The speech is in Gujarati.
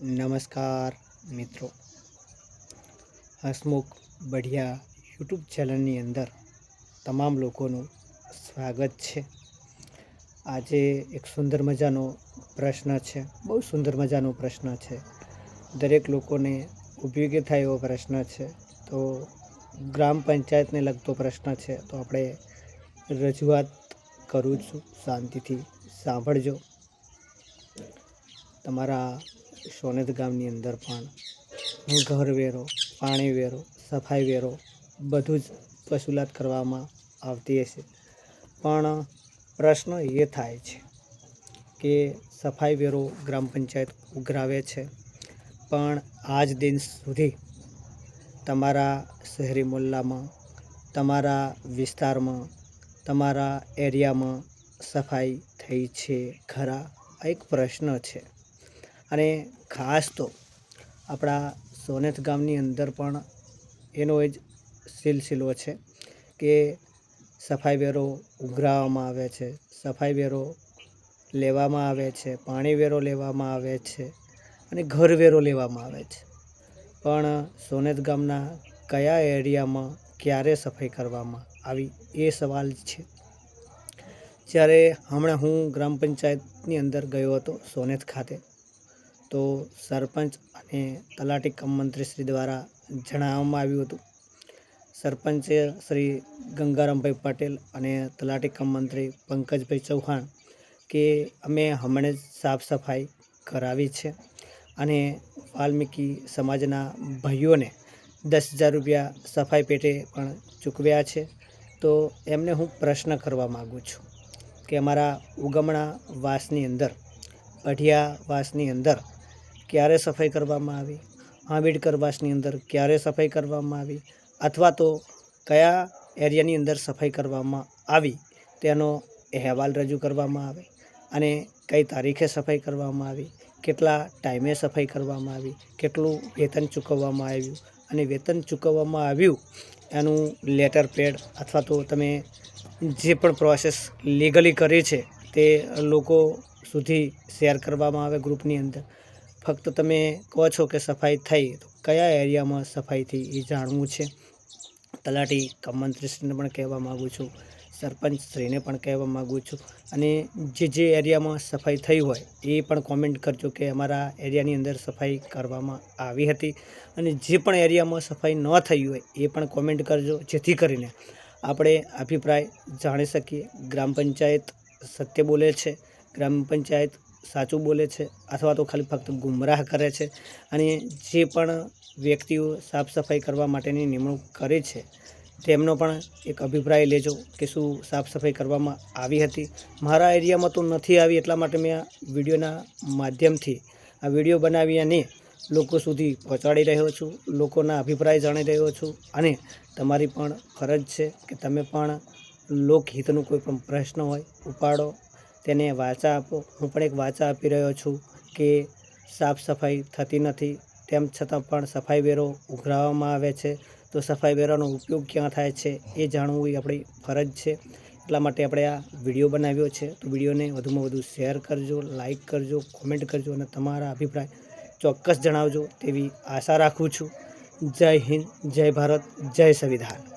નમસ્કાર મિત્રો, હસમુખ બઢિયા યુટ્યુબ ચેનલની અંદર તમામ લોકોનું સ્વાગત છે। આજે એક સુંદર મજાનો પ્રશ્ન છે, બહુ સુંદર મજાનો પ્રશ્ન છે, દરેક લોકોને ઉપયોગી થાય એવો પ્રશ્ન છે। તો ગ્રામ પંચાયતને લગતો પ્રશ્ન છે, તો આપણે રજૂઆત કરું છું, શાંતિથી સાંભળજો। તમારા સોનેત ગામની અંદર પણ ઘર વેરો, પાણી વેરો, સફાઈ વેરો બધું જ વસૂલાત કરવામાં આવતી હશે, પણ પ્રશ્ન એ થાય છે કે સફાઈ વેરો ગ્રામ પંચાયત ઉઘરાવે છે, પણ આજ દિન સુધી તમારા શહેરી મોહલ્લામાં, તમારા વિસ્તારમાં, તમારા એરિયામાં સફાઈ થઈ છે ખરા? આ એક પ્રશ્ન છે। અને ખાસ તો આપણા સોનેત ગામની અંદર પણ એનો જ સિલસિલો છે કે સફાઈ વેરો ઉઘરાવવામાં આવે છે, સફાઈ વેરો લેવામાં આવે છે, પાણી વેરો લેવામાં આવે છે અને ઘર વેરો લેવામાં આવે છે, પણ સોનેત ગામના કયા એરિયામાં ક્યારે સફાઈ કરવામાં આવી એ સવાલ છે। જ્યારે હમણાં હું ગ્રામ પંચાયતની અંદર ગયો હતો સોનેત ખાતે, તો સરપંચ અને તલાટી કમ મંત્રીશ્રી દ્વારા જણાવવામાં આવ્યું હતું, સરપંચે શ્રી ગંગારામભાઈ પટેલ અને તલાટી કમ મંત્રી પંકજભાઈ ચૌહાણ, કે અમે હમણાં જ સાફ સફાઈ કરાવી છે અને વાલ્મીકી સમાજના ભાઈઓને 10,000 રૂપિયા સફાઈ પેટે પણ ચૂકવ્યા છે। તો એમને હું પ્રશ્ન કરવા માગું છું કે અમારા ઉગમણા વાસની અંદર, અઢિયા વાસની અંદર ક્યારે સફાઈ કરવામાં આવી, આંબેડકર વાસની અંદર ક્યારે સફાઈ કરવામાં આવી, અથવા તો કયા એરિયાની અંદર સફાઈ કરવામાં આવી તેનો અહેવાલ રજૂ કરવામાં આવે, અને કઈ તારીખે સફાઈ કરવામાં આવી, કેટલા ટાઈમે સફાઈ કરવામાં આવી, કેટલું વેતન ચૂકવવામાં આવ્યું, અને વેતન ચૂકવવામાં આવ્યું એનું લેટર પેડ અથવા તો તમે જે પણ પ્રોસેસ લીગલી કરી છે તે લોકો સુધી શેર કરવામાં આવે ગ્રુપની અંદર। ફક્ત તમે કહો છો કે સફાઈ થઈ, તો કયા એરિયામાં સફાઈ થઈ એ જાણવું છે। તલાટી કમ મંત્રીશ્રીને પણ કહેવા માગું છું, સરપંચશ્રીને પણ કહેવા માગું છું, અને જે એરિયામાં સફાઈ થઈ હોય એ પણ કોમેન્ટ કરજો કે અમારા એરિયાની અંદર સફાઈ કરવામાં આવી હતી, અને જે પણ એરિયામાં સફાઈ ન થઈ હોય એ પણ કોમેન્ટ કરજો, જેથી કરીને આપણે અભિપ્રાય જાણી શકીએ। ગ્રામ પંચાયત સત્ય બોલે છે, ગ્રામ પંચાયત સાચું બોલે છે, અથવા તો ખાલી ફક્ત ગુમરાહ કરે છે, અને જે પણ વ્યક્તિઓ સાફ સફાઈ કરવા માટેની નિમણૂક કરે છે તેમનો પણ એક અભિપ્રાય લેજો કે શું સાફ સફાઈ કરવામાં આવી હતી। મારા એરિયામાં તો નથી આવી, એટલા માટે મેં આ વિડીયોના માધ્યમથી આ વિડીયો બનાવી અને લોકો સુધી પહોંચાડી રહ્યો છું, લોકોના અભિપ્રાય જાણી રહ્યો છું, અને તમારી પણ ફરજ છે કે તમે પણ લોકહિતનું કોઈ પણ પ્રશ્ન હોય ઉપાડો, તેને વાચા આપો। હું પણ એક વાચા આપી રહ્યો છું કે સાફ સફાઈ થતી નથી, તેમ છતાં પણ સફાઈ વેરો ઉઘરાવવામાં આવે છે, તો સફાઈ વેરાનો ઉપયોગ ક્યાં થાય છે એ જાણવું એ આપણી ફરજ છે। એટલા માટે આપણે આ વિડીયો બનાવ્યો છે। તો વિડીયોને વધુમાં વધુ શેર કરજો, લાઈક કરજો, કોમેન્ટ કરજો, અને તમારા અભિપ્રાય ચોક્કસ જણાવજો તેવી આશા રાખું છું। જય હિન્દ, જય ભારત, જય સંવિધાન।